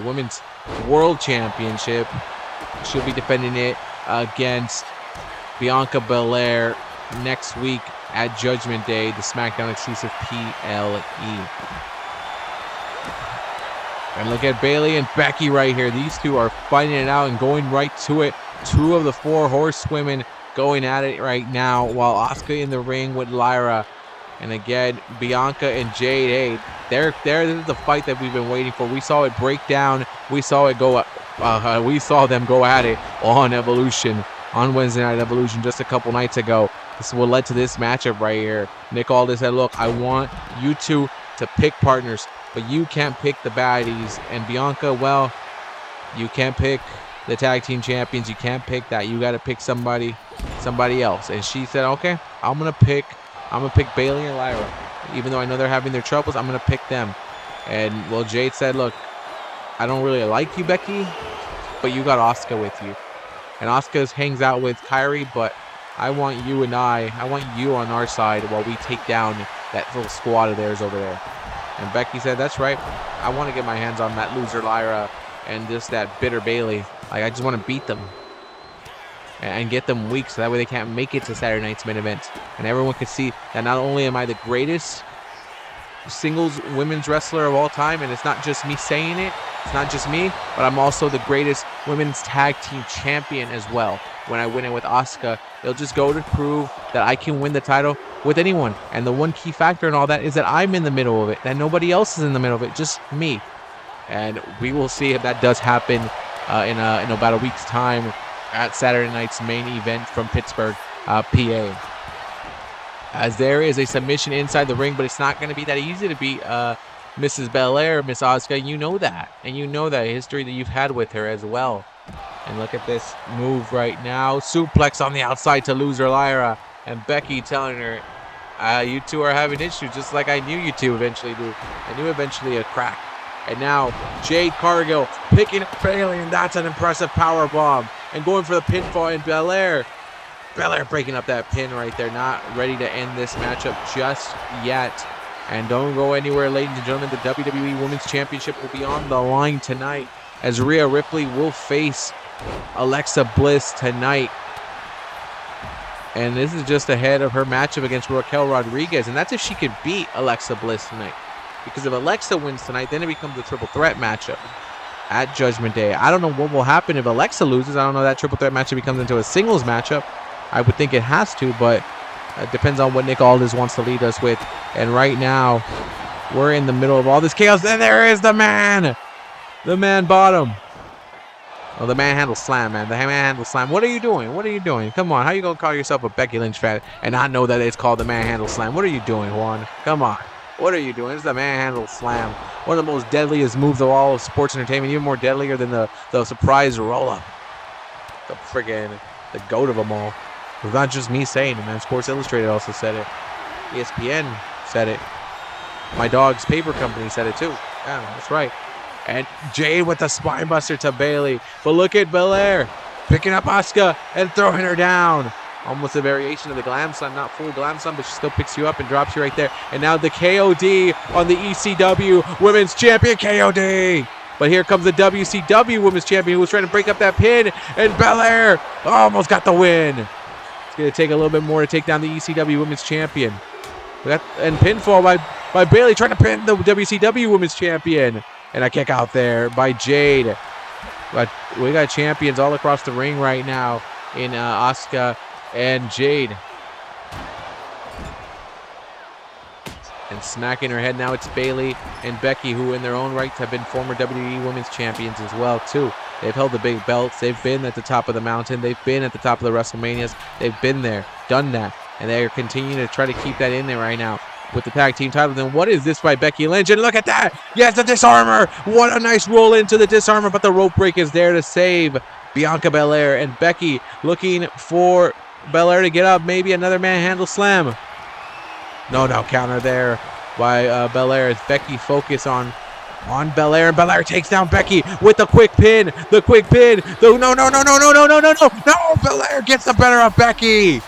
[SPEAKER 1] Women's World Championship. She'll be defending it against Bianca Belair next week at Judgment Day, the SmackDown exclusive PLE. And look at Bayley and Becky right here. These two are fighting it out and going right to it. Two of the four horsewomen going at it right now, while Asuka in the ring with Lyra. And again, Bianca and Jade, hey, this is the fight that we've been waiting for. We saw it break down. We saw it go. We saw them go at it on Evolution, on Wednesday Night Evolution just a couple nights ago. This is what led to this matchup right here. Nick Aldis said, look, I want you two to pick partners, but you can't pick the baddies. And Bianca, well, you can't pick the tag team champions. You can't pick that. You got to pick somebody else. And she said, okay, I'm gonna pick Bayley and Lyra. Even though I know they're having their troubles, I'm gonna pick them. And well, Jade said, look, I don't really like you, Becky, but you got Asuka with you. And Asuka hangs out with Kyrie, but I want you on our side while we take down that little squad of theirs over there. And Becky said, that's right. I want to get my hands on that loser Lyra and just that bitter Bayley. Like, I just want to beat them and get them weak so that way they can't make it to Saturday night's main event. And everyone can see that not only am I the greatest singles women's wrestler of all time, and it's not just me saying it, it's not just me, but I'm also the greatest women's tag team champion as well. When I win it with Asuka, it'll just go to prove that I can win the title with anyone. And the one key factor in all that is that I'm in the middle of it, that nobody else is in the middle of it, just me. And we will see if that does happen in about a week's time at Saturday night's main event from Pittsburgh, PA. As there is a submission inside the ring, but it's not going to be that easy to beat Mrs. Belair, Miss Asuka. You know that. And you know that history that you've had with her as well. And look at this move right now. Suplex on the outside to loser Lyra. And Becky telling her, you two are having issues, just like I knew you two eventually do. I knew eventually a crack. And now Jade Cargill picking up Bayley, and that's an impressive power bomb. And going for the pinfall, and Belair breaking up that pin right there. Not ready to end this matchup just yet. And don't go anywhere, ladies and gentlemen. The WWE Women's Championship will be on the line tonight, as Rhea Ripley will face Alexa Bliss tonight. And this is just ahead of her matchup against Raquel Rodriguez. And that's if she could beat Alexa Bliss tonight. Because if Alexa wins tonight, then it becomes a triple threat matchup at Judgment Day. I don't know what will happen if Alexa loses. I don't know if that triple threat matchup becomes into a singles matchup. I would think it has to, but it depends on what Nick Aldis wants to lead us with. And right now, we're in the middle of all this chaos. And there is the man! The man bottom. Oh, the manhandle slam, man. The manhandle slam. What are you doing? What are you doing? Come on. How are you going to call yourself a Becky Lynch fan and not know that it's called the manhandle slam? What are you doing, Juan? Come on. What are you doing? It's the manhandle slam. One of the most deadliest moves of all of sports entertainment. Even more deadlier than the surprise roll-up. The goat of them all. It's not just me saying it, man. Sports Illustrated also said it. ESPN said it. My dog's paper company said it too. Yeah, that's right. And Jade with the spine buster to Bayley. But look at Belair picking up Asuka and throwing her down. Almost a variation of the glam slam. Not full glam slam, but she still picks you up and drops you right there. And now the KOD on the ECW Women's Champion KOD. But here comes the WCW Women's Champion who was trying to break up that pin. And Belair almost got the win. It's going to take a little bit more to take down the ECW Women's Champion. And pinfall by Bayley trying to pin the WCW Women's Champion. And a kick out there by Jade. But we got champions all across the ring right now in Asuka and Jade. And smacking her head now, it's Bayley and Becky, who in their own right have been former WWE Women's Champions as well too. They've held the big belts. They've been at the top of the mountain. They've been at the top of the WrestleManias. They've been there, done that. And they're continuing to try to keep that in there right now. with the tag team title. Then what is this by Becky Lynch? And look at that. Yes, the disarmor. What a nice roll into the disarmor, but the rope break is there to save Bianca Belair. And Becky looking for Belair to get up. Maybe another manhandle slam. No, counter there by Belair as Becky focus on Belair. And Belair takes down Becky with the quick pin. No. Belair gets the better of Becky.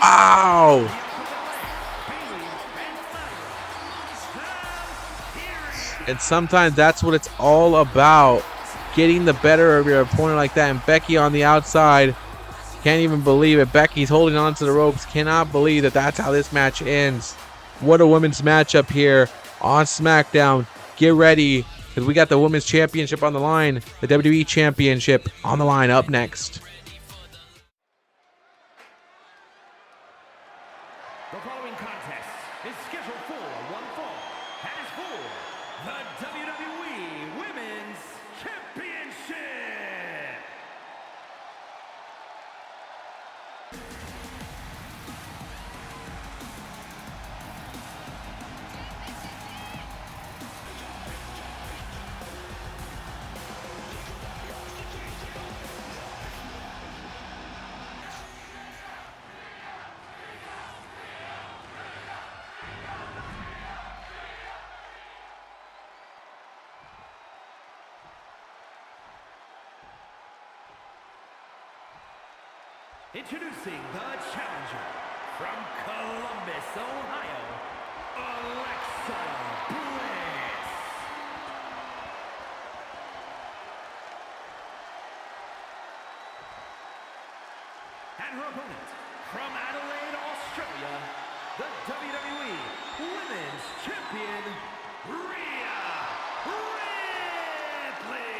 [SPEAKER 1] Wow. And sometimes that's what it's all about. Getting the better of your opponent like that. And Becky on the outside. Can't even believe it. Becky's holding on to the ropes. Cannot believe that that's how this match ends. What a women's matchup here on SmackDown. Get ready, because we got the Women's Championship on the line. The WWE Championship on the line up next.
[SPEAKER 2] The following contest is scheduled for one fall and is for the WWE Women's Championship. Introducing the challenger from Columbus, Ohio, Alexa Bliss. And her opponent from Adelaide, Australia, the WWE Women's Champion, Rhea Ripley.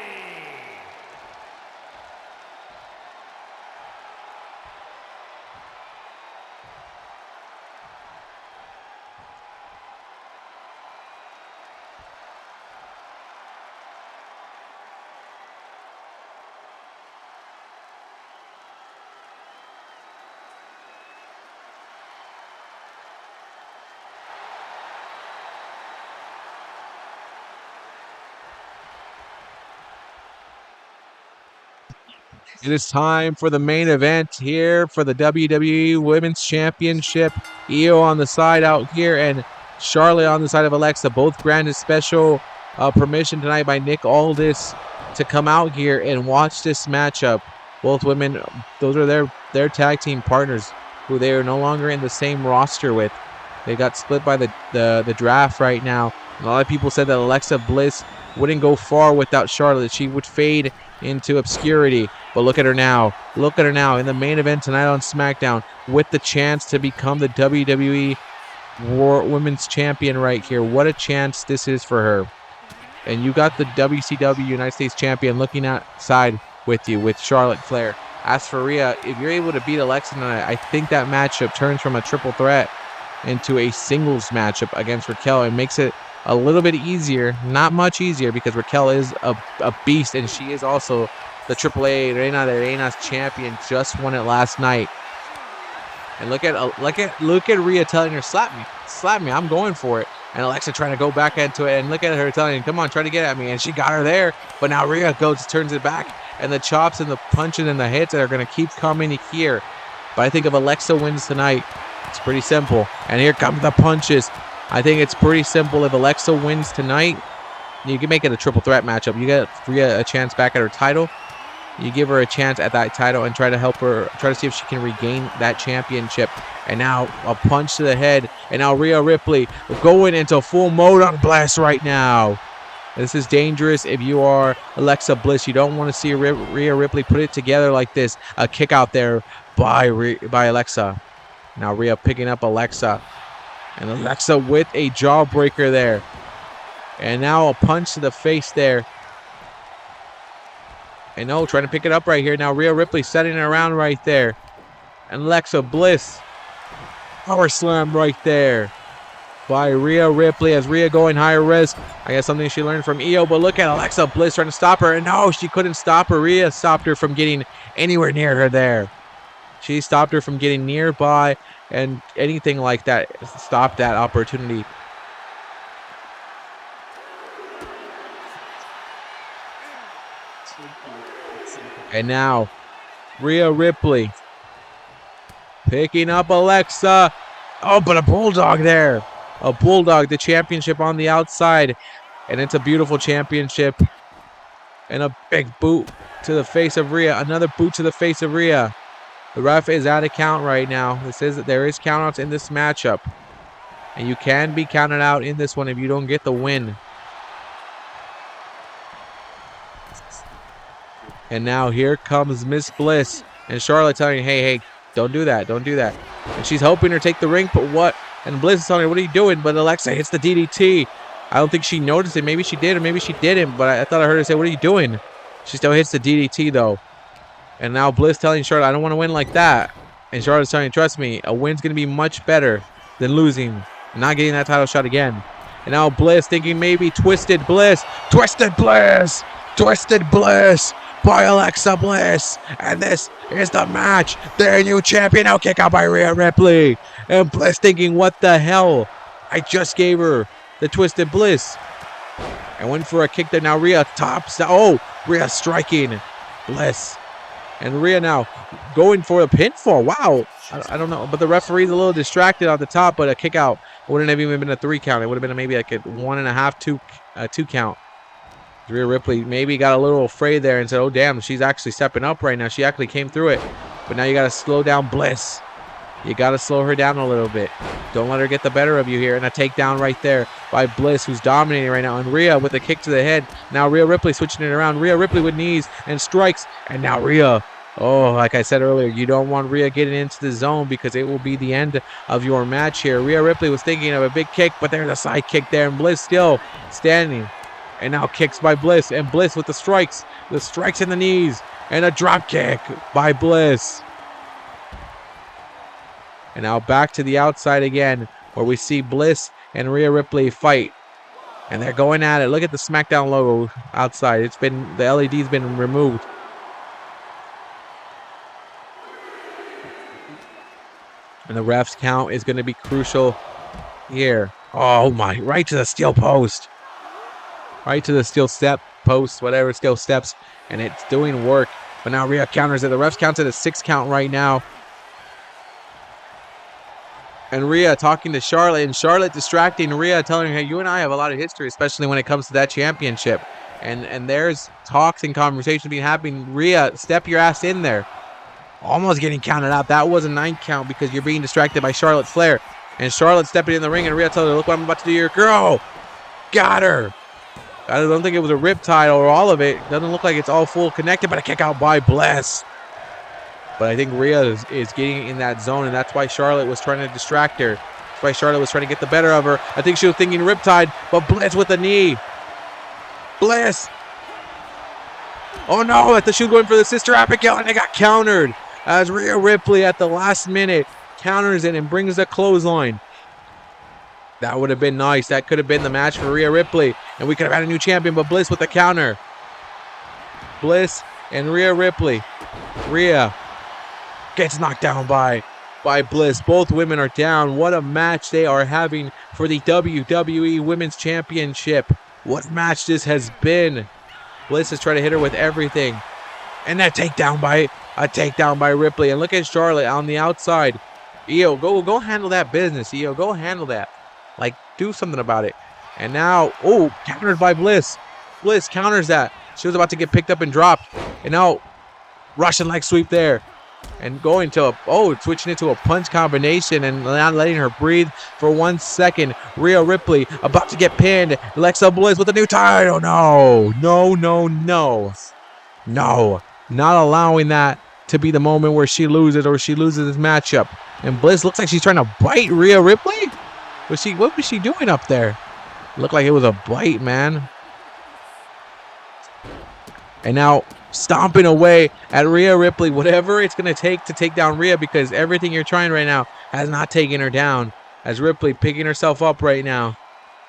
[SPEAKER 1] It is time for the main event here for the WWE Women's Championship. Io on the side out here and Charlotte on the side of Alexa. Both granted special permission tonight by Nick Aldis to come out here and watch this matchup. Both women, those are their tag team partners who they are no longer in the same roster with. They got split by the draft right now. And a lot of people said that Alexa Bliss wouldn't go far without Charlotte, that she would fade into obscurity. But look at her now. Look at her now in the main event tonight on SmackDown with the chance to become the WWE Women's Champion right here. What a chance this is for her. And you got the WCW United States Champion looking outside with you with Charlotte Flair. As for Rhea, if you're able to beat Alexa tonight, I think that matchup turns from a triple threat into a singles matchup against Raquel and makes it a little bit easier. Not much easier, because Raquel is a beast, and she is also the AAA Reina de Reinas champion. Just won it last night. And look at Rhea telling her, slap me, I'm going for it. And Alexa trying to go back into it, and look at her telling her, come on, try to get at me. And she got her there, but now Rhea turns it back, and the chops and the punches and the hits that are going to keep coming here. But I think if Alexa wins tonight, it's pretty simple. And here come the punches. I think it's pretty simple. If Alexa wins tonight, you can make it a triple threat matchup. You get Rhea a chance back at her title. You give her a chance at that title and try to help her, try to see if she can regain that championship. And now a punch to the head. And now Rhea Ripley going into full mode on blast right now. This is dangerous if you are Alexa Bliss. You don't want to see Rhea Ripley put it together like this. A kick out there by Alexa. Now Rhea picking up Alexa. And Alexa with a jawbreaker there. And now a punch to the face there. And no, trying to pick it up right here. Now Rhea Ripley setting it around right there. And Alexa Bliss. Power slam right there by Rhea Ripley, as Rhea going higher risk. I guess something she learned from Io. But look at Alexa Bliss trying to stop her. And no, she couldn't stop her. Rhea stopped her from getting anywhere near her there. She stopped her from getting nearby. and anything like that stop that opportunity. And now Rhea Ripley picking up Alexa. Oh, but a bulldog there. A bulldog, the championship on the outside. And it's a beautiful championship. And a big boot to the face of Rhea. Another boot to the face of Rhea. The ref is out of count right now. It says that there is countouts in this matchup. And you can be counted out in this one if you don't get the win. And now here comes Miss Bliss. And Charlotte telling her, hey, don't do that. Don't do that. And she's helping her take the ring, but what? And Bliss is telling her, what are you doing? But Alexa hits the DDT. I don't think she noticed it. Maybe she did or maybe she didn't. But I thought I heard her say, what are you doing? She still hits the DDT, though. And now Bliss telling Charlotte, I don't want to win like that. And Charlotte's telling, trust me, a win's going to be much better than losing. Not getting that title shot again. And now Bliss thinking maybe Twisted Bliss. Twisted Bliss! Twisted Bliss by Alexa Bliss. And this is the match. Their new champion. Now kick out by Rhea Ripley. And Bliss thinking, what the hell? I just gave her the Twisted Bliss. And went for a kick there. Now Rhea tops. Oh, Rhea striking Bliss. And Rhea now going for a pinfall. Wow. I don't know. But the referee's a little distracted on the top. But a kick out wouldn't have even been a 3 count. It would have been maybe like a 1.5, 2 count. Rhea Ripley maybe got a little afraid there and said, oh, damn, she's actually stepping up right now. She actually came through it. But now you got to slow down Bliss. You got to slow her down a little bit. Don't let her get the better of you here. And a takedown right there by Bliss, who's dominating right now. And Rhea with a kick to the head. Now Rhea Ripley switching it around. Rhea Ripley with knees and strikes. And now Rhea. Oh, like I said earlier, you don't want Rhea getting into the zone because it will be the end of your match here. Rhea Ripley was thinking of a big kick, but there's a side kick there. And Bliss still standing. And now kicks by Bliss. And Bliss with the strikes. The strikes in the knees. And a drop kick by Bliss. And now back to the outside again, where we see Bliss and Rhea Ripley fight. And they're going at it. Look at the SmackDown logo outside. It's been, the LED's been removed. And the ref's count is going to be crucial here. Oh my, right to the steel post. Right to the steel step post, whatever, steel steps. And it's doing work. But now Rhea counters it. The ref's counts at a 6 count right now. And Rhea talking to Charlotte, and Charlotte distracting Rhea, telling her, hey, you and I have a lot of history, especially when it comes to that championship. And there's talks and conversations being happening. Rhea, step your ass in there. Almost getting counted out. That was a 9 count because you're being distracted by Charlotte Flair. And Charlotte stepping in the ring, and Rhea tells her, look what I'm about to do here. Girl, got her. I don't think it was a riptide or all of it. Doesn't look like it's all full connected, but a kick out by Bliss. But I think Rhea is getting in that zone, and that's why Charlotte was trying to distract her. That's why Charlotte was trying to get the better of her. I think she was thinking riptide, but Bliss with the knee. Bliss. Oh, no. I thought she was going for the Sister Abigail, and they got countered as Rhea Ripley at the last minute counters it and brings the clothesline. That would have been nice. That could have been the match for Rhea Ripley, and we could have had a new champion, but Bliss with the counter. Bliss and Rhea Ripley. Rhea gets knocked down by Bliss. Both women are down. What a match they are having for the WWE Women's Championship. What match this has been. Bliss is trying to hit her with everything. And a takedown by Ripley. And look at Charlotte on the outside. Io, go handle that business. Io, go handle that. Like, do something about it. And now, oh, countered by Bliss. Bliss counters that. She was about to get picked up and dropped. And now, Russian leg sweep there. And going to switching into a punch combination and not letting her breathe for 1 second. Rhea Ripley about to get pinned. Alexa Bliss with a new title. No. Not allowing that to be the moment where she loses or she loses this matchup. And Bliss looks like she's trying to bite Rhea Ripley. What was she doing up there? Looked like it was a bite, man. And now stomping away at Rhea Ripley, whatever it's going to take down Rhea, because everything you're trying right now has not taken her down. As Ripley picking herself up right now.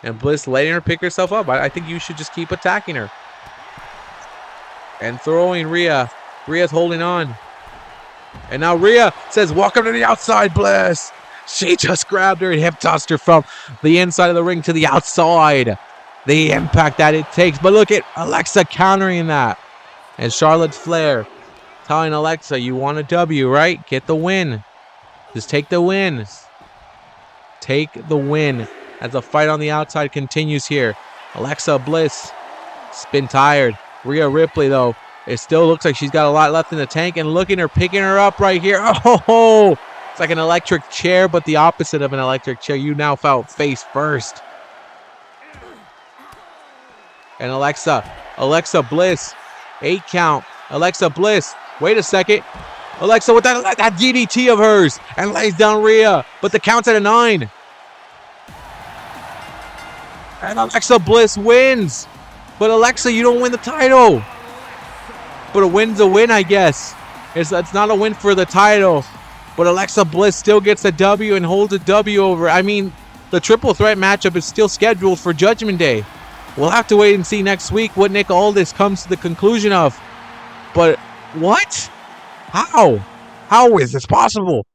[SPEAKER 1] And Bliss letting her pick herself up. I think you should just keep attacking her. And throwing Rhea. Rhea's holding on. And now Rhea says, welcome to the outside, Bliss. She just grabbed her and hip tossed her from the inside of the ring to the outside. The impact that it takes. But look at Alexa countering that. And Charlotte Flair telling Alexa, you want a W, right? Get the win. Just take the win. Take the win as the fight on the outside continues here. Alexa Bliss has been tired. Rhea Ripley, though, it still looks like she's got a lot left in the tank. And look at her picking her up right here. Oh, it's like an electric chair, but the opposite of an electric chair. You now felt face first. And Alexa Bliss, 8 count. Alexa Bliss, wait a second. Alexa with that DDT of hers and lays down Rhea, but the count's at a 9. And Alexa Bliss wins. But Alexa, you don't win the title. But a win's a win, I guess. It's not a win for the title. But Alexa Bliss still gets a W and holds a W over. I mean, the triple threat matchup is still scheduled for Judgment Day. We'll have to wait and see next week what Nick Aldis comes to the conclusion of. But what? How? How is this possible?